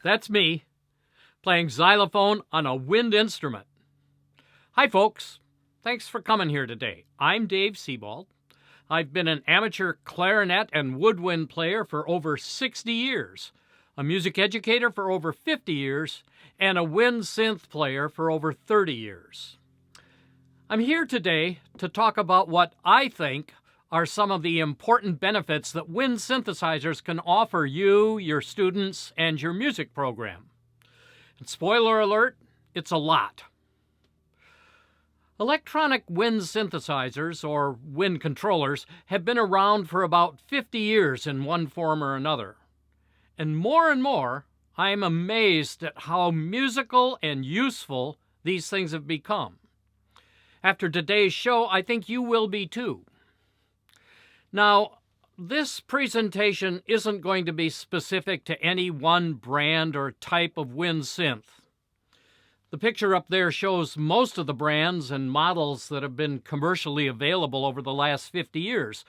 That's me, playing xylophone on a wind instrument. Hi, folks. Thanks for coming here today. I'm Dave Sebald. I've been an amateur clarinet and woodwind player for over 60 years, a music educator for over 50 years, and a wind synth player for over 30 years. I'm here today to talk about what I think are some of the important benefits that wind synthesizers can offer you, your students, and your music program. And spoiler alert, it's a lot. Electronic wind synthesizers, or wind controllers, have been around for about 50 years in one form or another. And more, I'm amazed at how musical and useful these things have become. After today's show, I think you will be too. Now, this presentation isn't going to be specific to any one brand or type of wind synth. The picture up there shows most of the brands and models that have been commercially available over the last 50 years.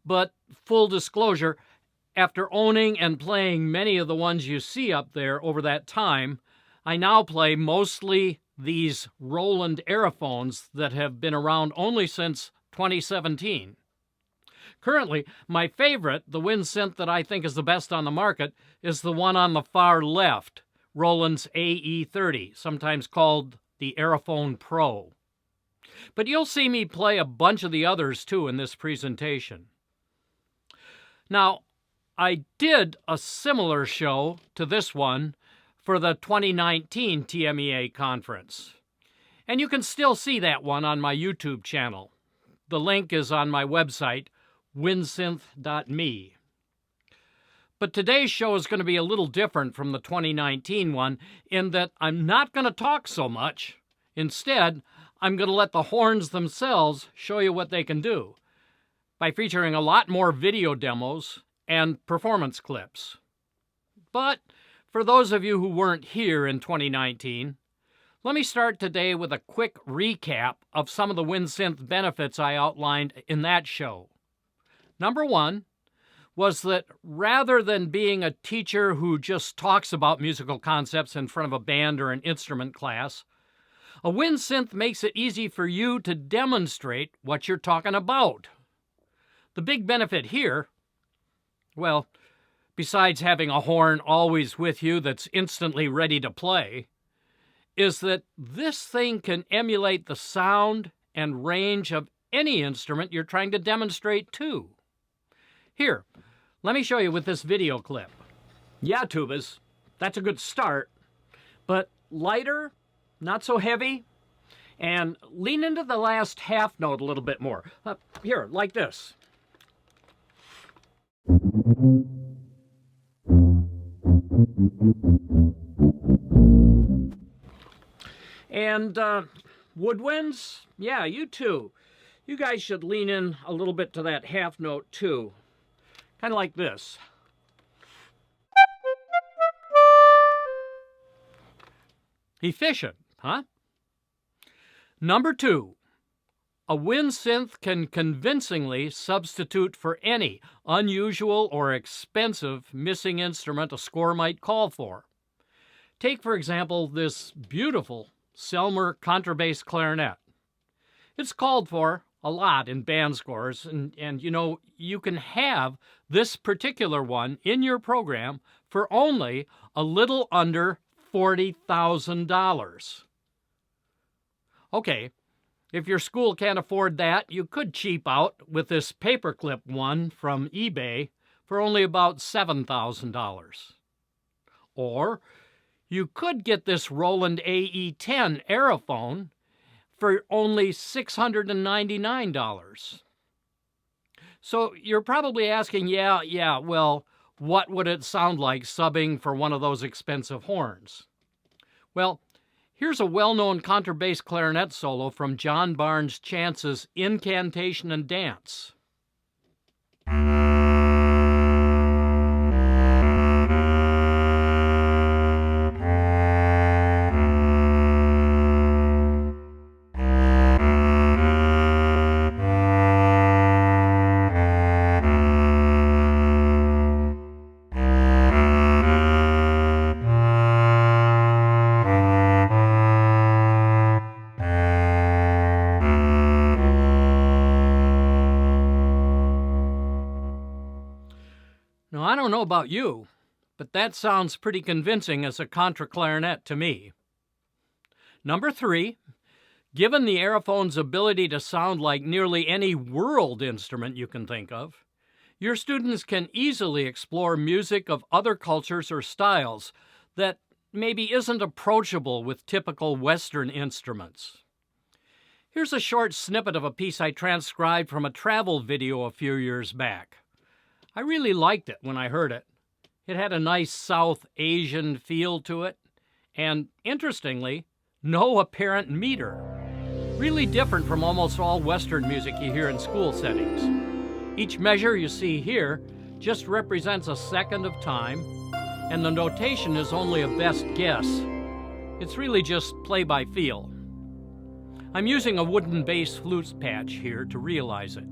But full disclosure, after owning and playing many of the ones you see up there over that time, I now play mostly these Roland Aerophones that have been around only since 2017. Currently, my favorite, the wind synth that I think is the best on the market, is the one on the far left, Roland's AE30, sometimes called the Aerophone Pro. But you'll see me play a bunch of the others too in this presentation. Now, I did a similar show to this one for the 2019 TMEA Conference. And you can still see that one on my YouTube channel. The link is on my website, windsynth.me. But today's show is going to be a little different from the 2019 one in that I'm not going to talk so much. Instead, I'm going to let the horns themselves show you what they can do by featuring a lot more video demos and performance clips. But for those of you who weren't here in 2019, let me start today with a quick recap of some of the wind synth benefits I outlined in that show. Number one was that rather than being a teacher who just talks about musical concepts in front of a band or an instrument class, a wind synth makes it easy for you to demonstrate what you're talking about. The big benefit here, well, besides having a horn always with you that's instantly ready to play, is that this thing can emulate the sound and range of any instrument you're trying to demonstrate to. Here, let me show you with this video clip. Yeah, tubas, that's a good start, but lighter, not so heavy, and lean into the last half note a little bit more. Here, like this. And woodwinds, yeah, you too. You guys should lean in a little bit to that half note too. Kind of like this. Efficient, huh? Number two, a wind synth can convincingly substitute for any unusual or expensive missing instrument a score might call for. Take, for example, this beautiful Selmer contrabass clarinet. It's called for a lot in band scores, and you know, you can have this particular one in your program for only a little under $40,000. Okay, if your school can't afford that, you could cheap out with this paperclip one from eBay for only about $7,000. Or you could get this Roland AE10 Aerophone for only $699. So you're probably asking, yeah, well, what would it sound like subbing for one of those expensive horns? Well, here's a well-known contrabass clarinet solo from John Barnes Chance's Incantation and Dance. don't know about you, but that sounds pretty convincing as a contra clarinet to me. Number 3, given the Aerophone's ability to sound like nearly any world instrument you can think of, your students can easily explore music of other cultures or styles that maybe isn't approachable with typical Western instruments. Here's a short snippet of a piece I transcribed from a travel video a few years back. I really liked it when I heard it. It had a nice South Asian feel to it, and interestingly, no apparent meter. Really different from almost all Western music you hear in school settings. Each measure you see here just represents a second of time, and the notation is only a best guess. It's really just play by feel. I'm using a wooden bass flute patch here to realize it.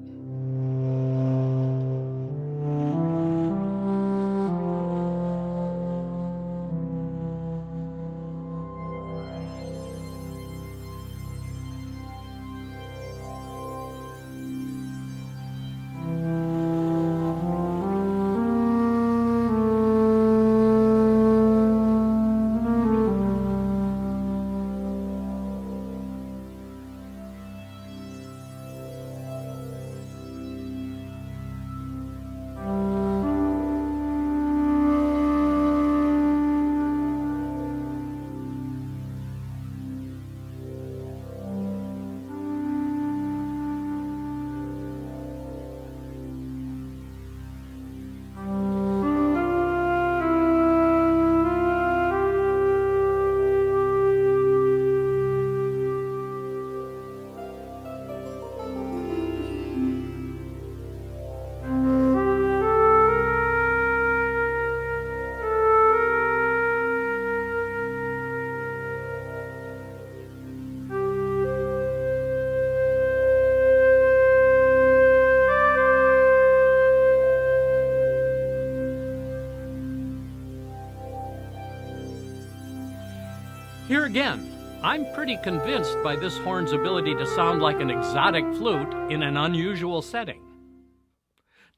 Here again, I'm pretty convinced by this horn's ability to sound like an exotic flute in an unusual setting.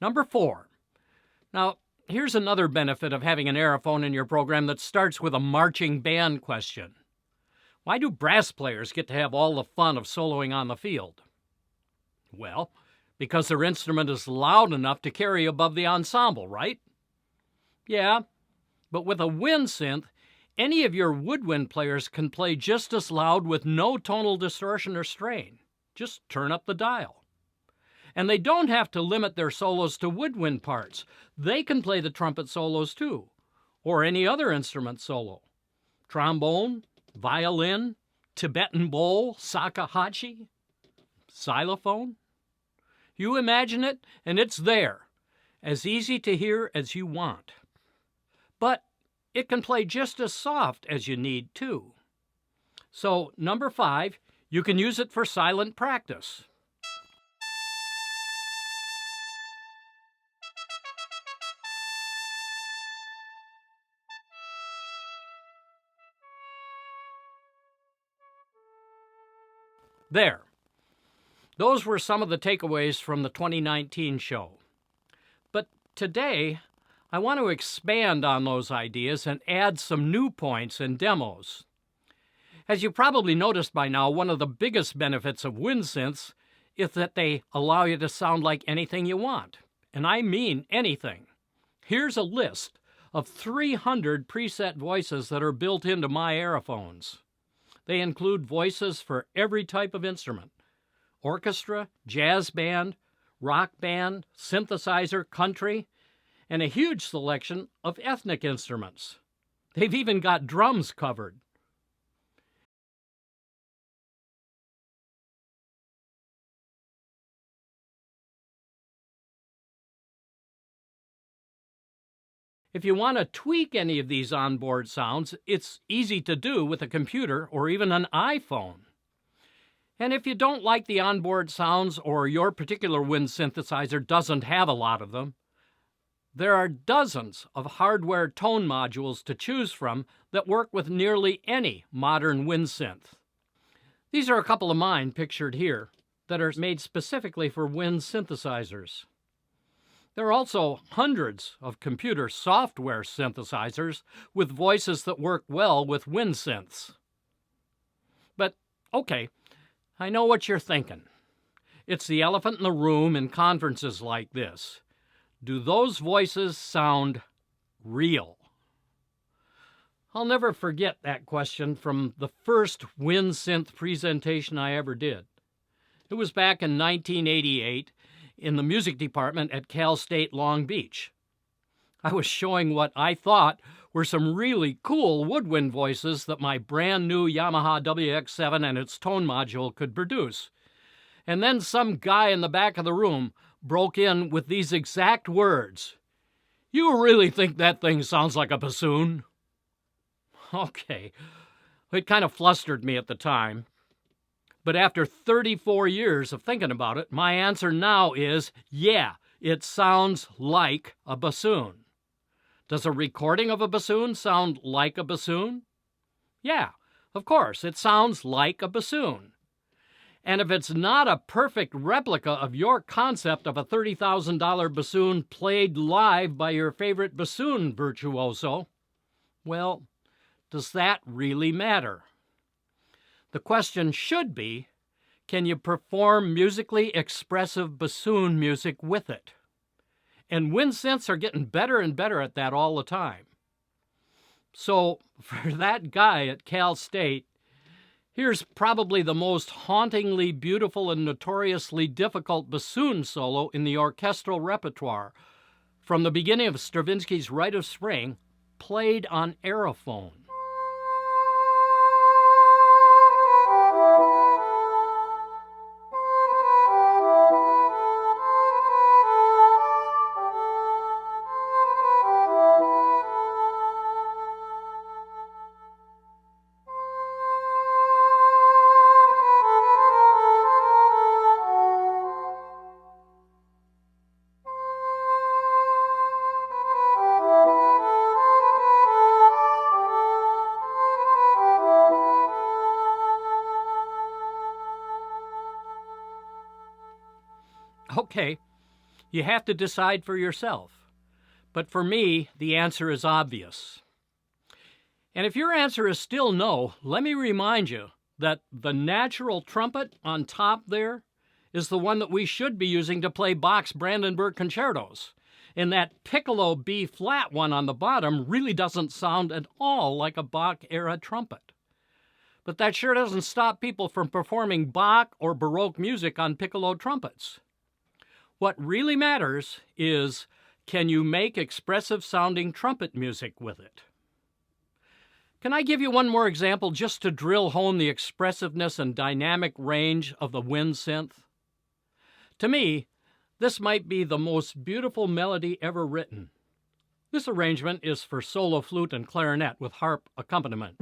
Number 4. Now, here's another benefit of having an Aerophone in your program that starts with a marching band question. Why do brass players get to have all the fun of soloing on the field? Well, because their instrument is loud enough to carry above the ensemble, right? Yeah, but with a wind synth, any of your woodwind players can play just as loud with no tonal distortion or strain. Just turn up the dial. And they don't have to limit their solos to woodwind parts. They can play the trumpet solos too, or any other instrument solo. Trombone, violin, Tibetan bowl, shakuhachi, xylophone. You imagine it, and it's there, as easy to hear as you want. But it can play just as soft as you need, too. So, number 5, you can use it for silent practice. There. Those were some of the takeaways from the 2019 show. But today, I want to expand on those ideas and add some new points and demos. As you probably noticed by now, one of the biggest benefits of wind synths is that they allow you to sound like anything you want. And I mean anything. Here's a list of 300 preset voices that are built into my Aerophones. They include voices for every type of instrument: orchestra, jazz band, rock band, synthesizer, country, and a huge selection of ethnic instruments. They've even got drums covered. If you want to tweak any of these onboard sounds, it's easy to do with a computer or even an iPhone. And if you don't like the onboard sounds or your particular wind synthesizer doesn't have a lot of them, there are dozens of hardware tone modules to choose from that work with nearly any modern wind synth. These are a couple of mine pictured here that are made specifically for wind synthesizers. There are also hundreds of computer software synthesizers with voices that work well with wind synths. But, okay, I know what you're thinking. It's the elephant in the room in conferences like this. Do those voices sound real? I'll never forget that question from the first wind synth presentation I ever did. It was back in 1988 in the music department at Cal State Long Beach. I was showing what I thought were some really cool woodwind voices that my brand new Yamaha WX7 and its tone module could produce. And then some guy in the back of the room broke in with these exact words. "You really think that thing sounds like a bassoon?" Okay, it kind of flustered me at the time. But after 34 years of thinking about it, my answer now is, yeah, it sounds like a bassoon. Does a recording of a bassoon sound like a bassoon? Yeah, of course, it sounds like a bassoon. And if it's not a perfect replica of your concept of a $30,000 bassoon played live by your favorite bassoon virtuoso, well, does that really matter? The question should be, can you perform musically expressive bassoon music with it? And wind synths are getting better and better at that all the time. So for that guy at Cal State, here's probably the most hauntingly beautiful and notoriously difficult bassoon solo in the orchestral repertoire, from the beginning of Stravinsky's Rite of Spring, played on aerophone. Okay, you have to decide for yourself. But for me, the answer is obvious. And if your answer is still no, let me remind you that the natural trumpet on top there is the one that we should be using to play Bach's Brandenburg concertos. And that piccolo B-flat one on the bottom really doesn't sound at all like a Bach-era trumpet. But that sure doesn't stop people from performing Bach or Baroque music on piccolo trumpets. What really matters is, can you make expressive-sounding trumpet music with it? Can I give you one more example just to drill home the expressiveness and dynamic range of the wind synth? To me, this might be the most beautiful melody ever written. This arrangement is for solo flute and clarinet with harp accompaniment.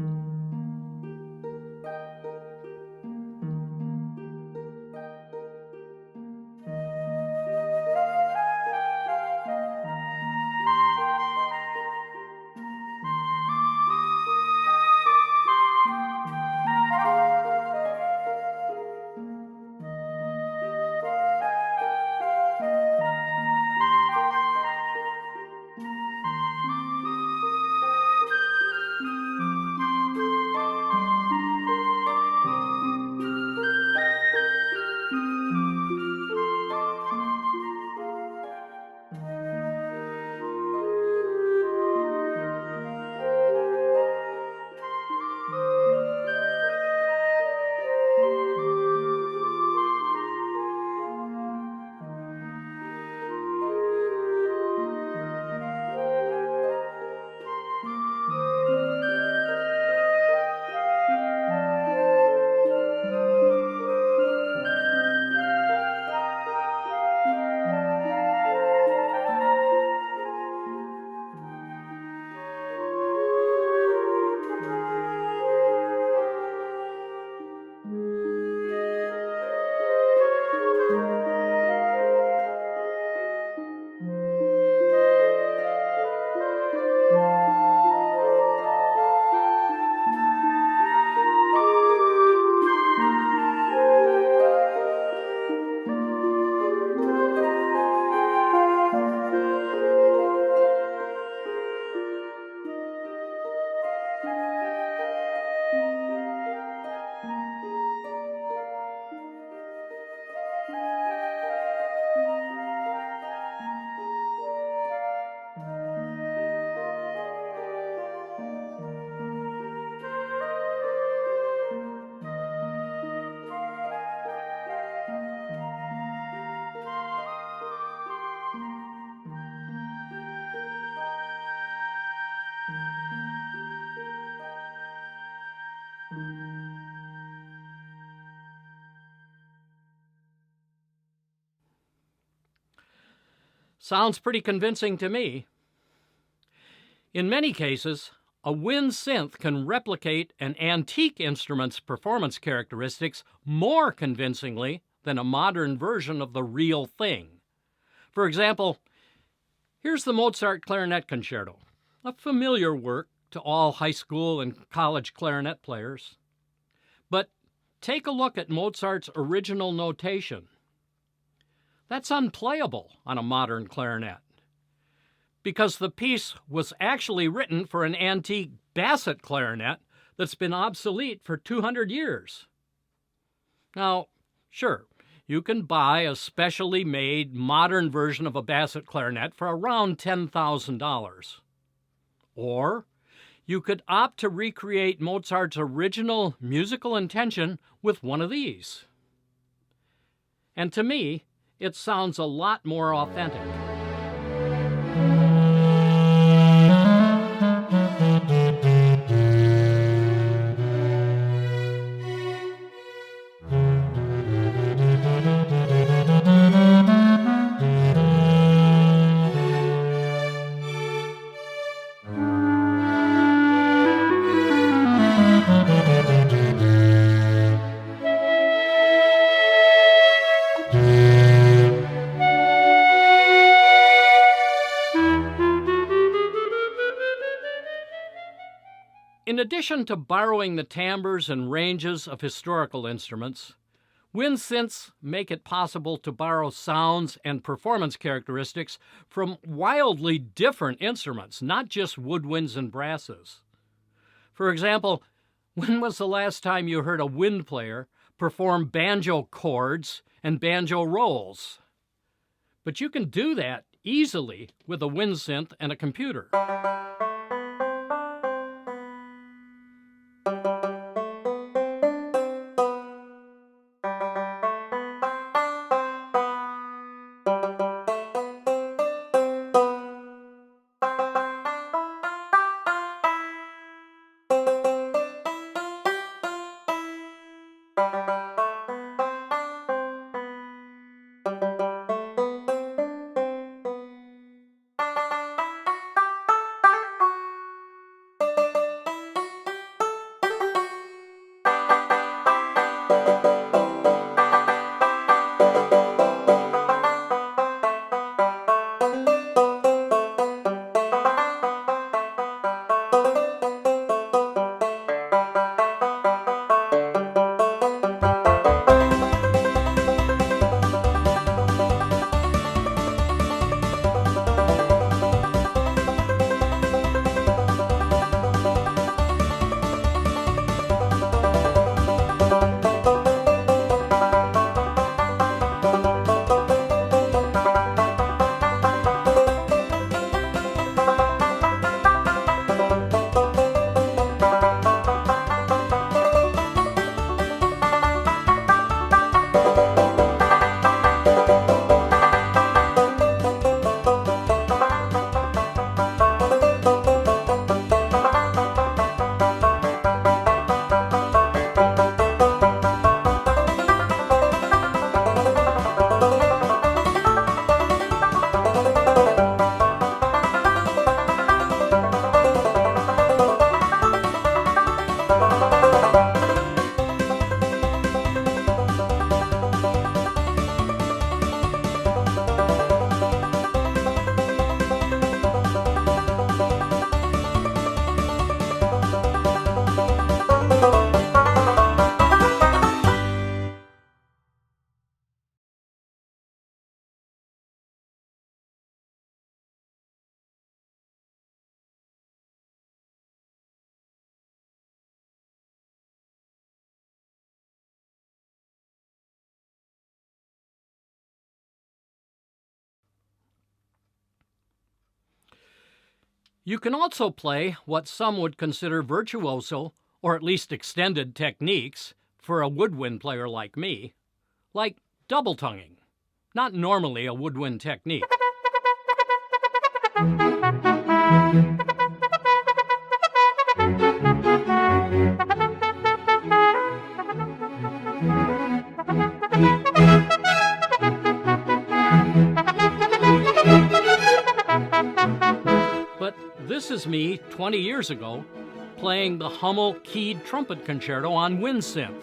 Sounds pretty convincing to me. In many cases, a wind synth can replicate an antique instrument's performance characteristics more convincingly than a modern version of the real thing. For example, here's the Mozart Clarinet Concerto, a familiar work to all high school and college clarinet players. But take a look at Mozart's original notation. That's unplayable on a modern clarinet, because the piece was actually written for an antique Bassett clarinet that's been obsolete for 200 years. Now, sure, you can buy a specially made modern version of a Bassett clarinet for around $10,000. Or you could opt to recreate Mozart's original musical intention with one of these. And to me, it sounds a lot more authentic. In addition to borrowing the timbres and ranges of historical instruments, wind synths make it possible to borrow sounds and performance characteristics from wildly different instruments, not just woodwinds and brasses. For example, when was the last time you heard a wind player perform banjo chords and banjo rolls? But you can do that easily with a wind synth and a computer. You can also play what some would consider virtuoso, or at least extended techniques, for a woodwind player like me, like double tonguing, not normally a woodwind technique. is me 20 years ago playing the Hummel keyed trumpet concerto on wind synth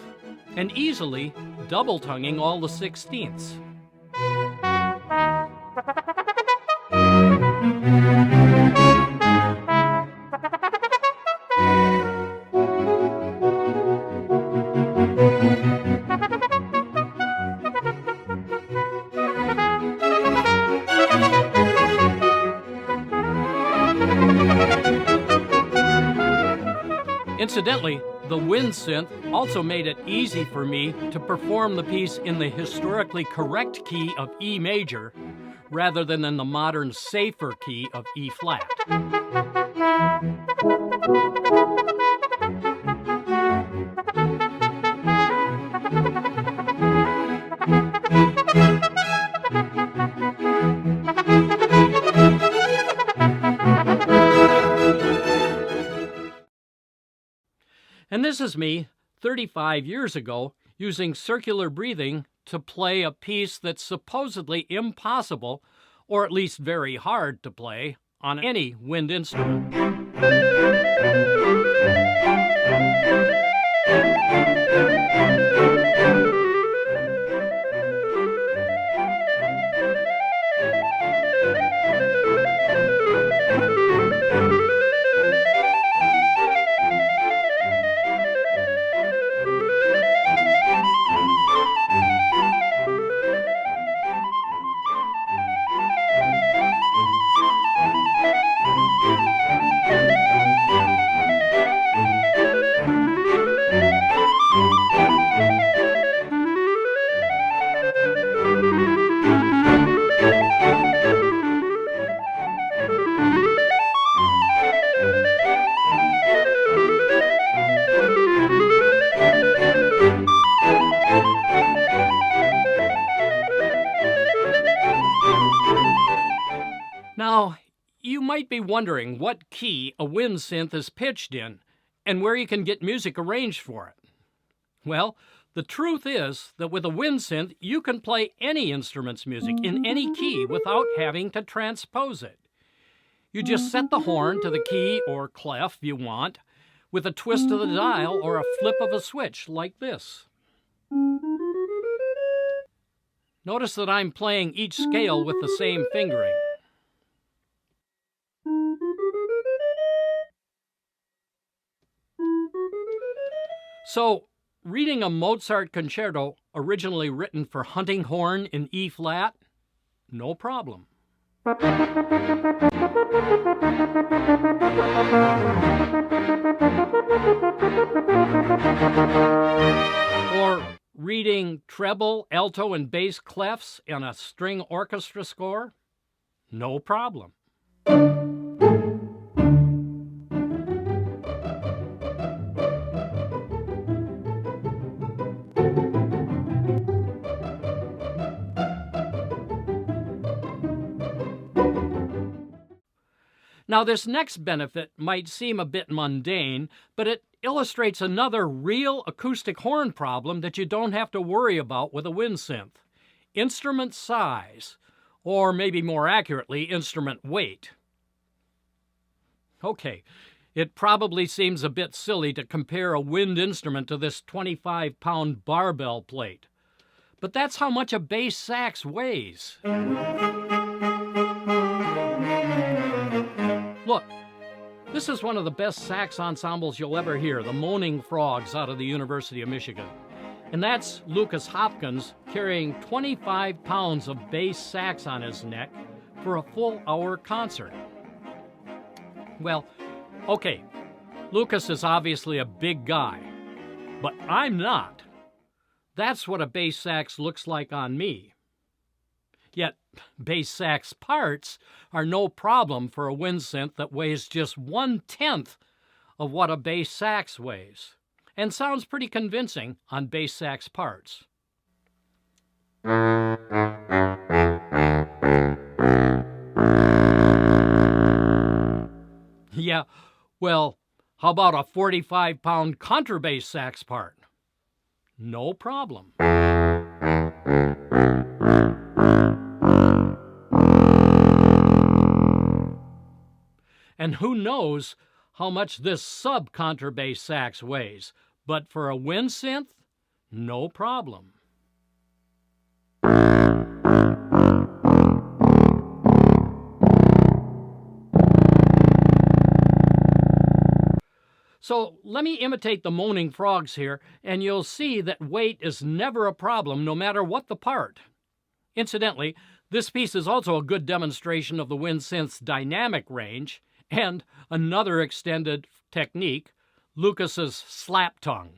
and easily double-tonguing all the 16ths. Incidentally, the wind synth also made it easy for me to perform the piece in the historically correct key of E major rather than in the modern safer key of E flat. And this is me 35 years ago using circular breathing to play a piece that's supposedly impossible, or at least very hard to play, on any wind instrument. Now, you might be wondering what key a wind synth is pitched in and where you can get music arranged for it. Well, the truth is that with a wind synth, you can play any instrument's music in any key without having to transpose it. You just set the horn to the key or clef you want with a twist of the dial or a flip of a switch like this. Notice that I'm playing each scale with the same fingering. So, reading a Mozart concerto originally written for hunting horn in E flat, no problem. Or reading treble, alto, and bass clefs in a string orchestra score, no problem. Now, this next benefit might seem a bit mundane, but it illustrates another real acoustic horn problem that you don't have to worry about with a wind synth: instrument size, or maybe more accurately, instrument weight. Okay, it probably seems a bit silly to compare a wind instrument to this 25-pound barbell plate, but that's how much a bass sax weighs. Look, this is one of the best sax ensembles you'll ever hear, the Moaning Frogs out of the University of Michigan. And that's Lucas Hopkins carrying 25 pounds of bass sax on his neck for a full-hour concert. Well, okay, Lucas is obviously a big guy, but I'm not. That's what a bass sax looks like on me. Yet, bass sax parts are no problem for a wind synth that weighs just 1/10 of what a bass sax weighs, and sounds pretty convincing on bass sax parts. Yeah, well, how about a 45-pound contrabass sax part? No problem. And who knows how much this sub-contrabass sax weighs. But for a wind synth, no problem. So let me imitate the moaning frogs here, and you'll see that weight is never a problem, no matter what the part. Incidentally, this piece is also a good demonstration of the wind synth's dynamic range and another extended technique, Lucas's slap tongue.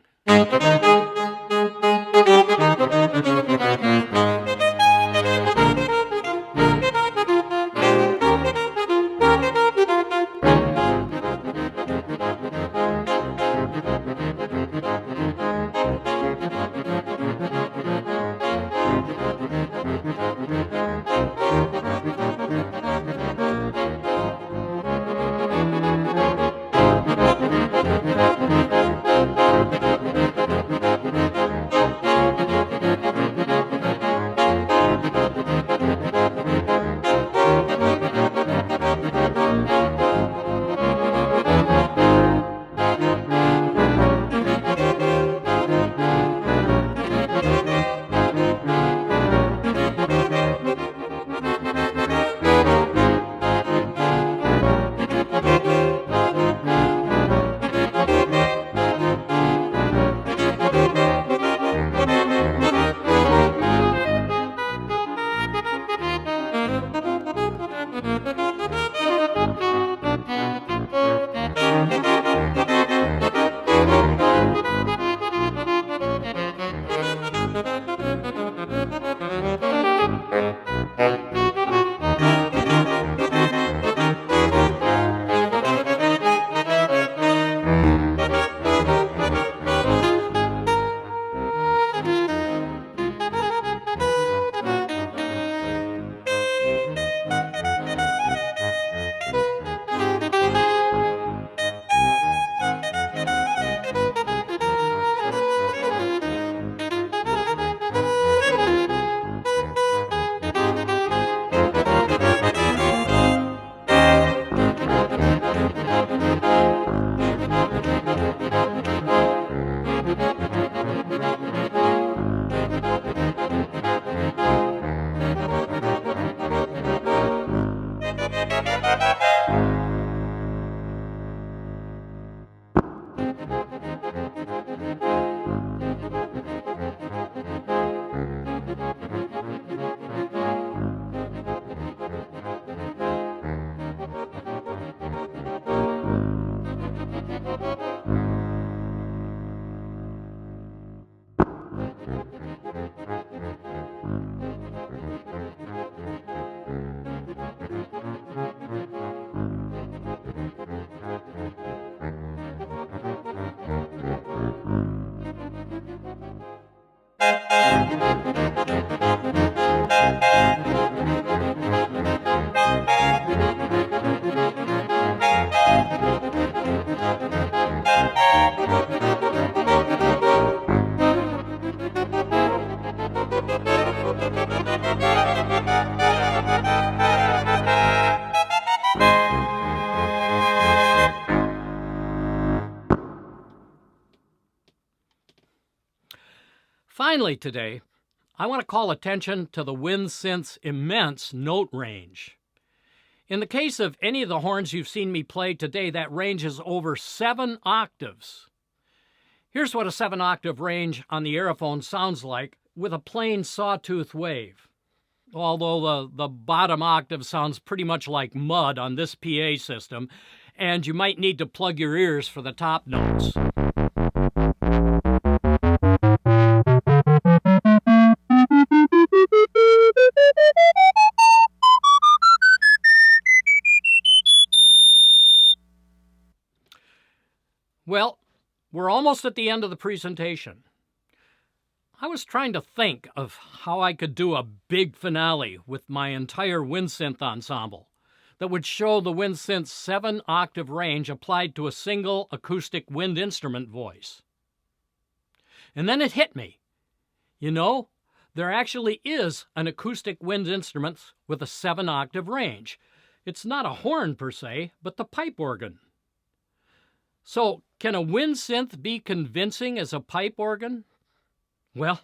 Finally today, I want to call attention to the wind synth's immense note range. In the case of any of the horns you've seen me play today, that range is over 7 octaves. Here's what a 7-octave range on the aerophone sounds like with a plain sawtooth wave. Although the bottom octave sounds pretty much like mud on this PA system, and you might need to plug your ears for the top notes. Well, we're almost at the end of the presentation. I was trying to think of how I could do a big finale with my entire wind synth ensemble that would show the wind synth's 7-octave range applied to a single acoustic wind instrument voice. And then it hit me. You know, there actually is an acoustic wind instrument with a 7-octave range. It's not a horn per se, but the pipe organ. So, can a wind synth be convincing as a pipe organ? Well,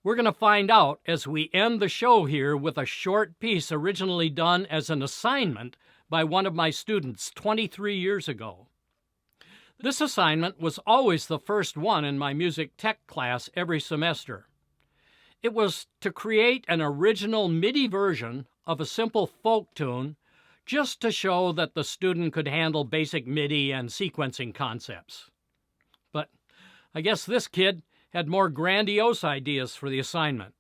we're going to find out as we end the show here with a short piece originally done as an assignment by one of my students 23 years ago. This assignment was always the first one in my music tech class every semester. It was to create an original MIDI version of a simple folk tune just to show that the student could handle basic MIDI and sequencing concepts. But I guess this kid had more grandiose ideas for the assignment.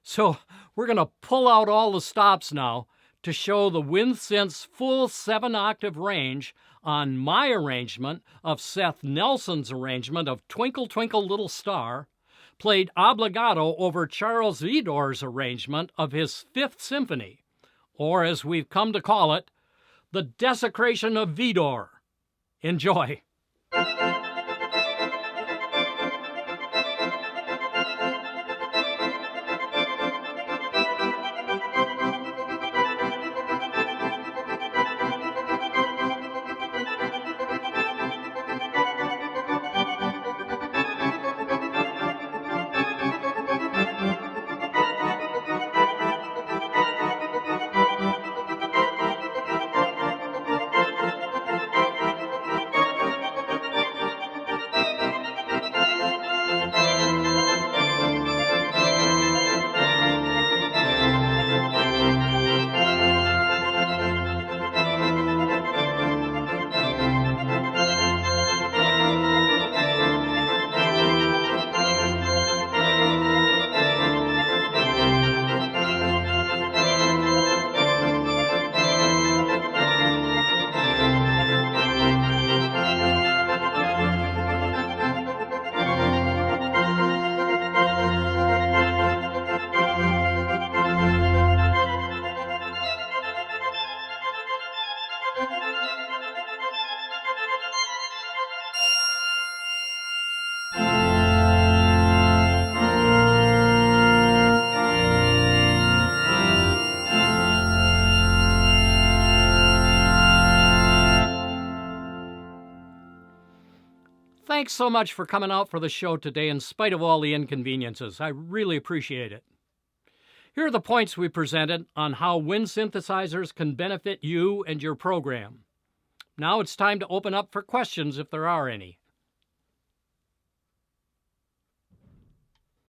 So we're going to pull out all the stops now to show the wind synth's full 7-octave range on my arrangement of Seth Nelson's arrangement of Twinkle Twinkle Little Star, played obligato over Charles Vidor's arrangement of his Fifth Symphony, or as we've come to call it, the Desecration of Vidor. Enjoy. Thanks so much for coming out for the show today in spite of all the inconveniences. I really appreciate it. Here are the points we presented on how wind synthesizers can benefit you and your program. Now it's time to open up for questions if there are any.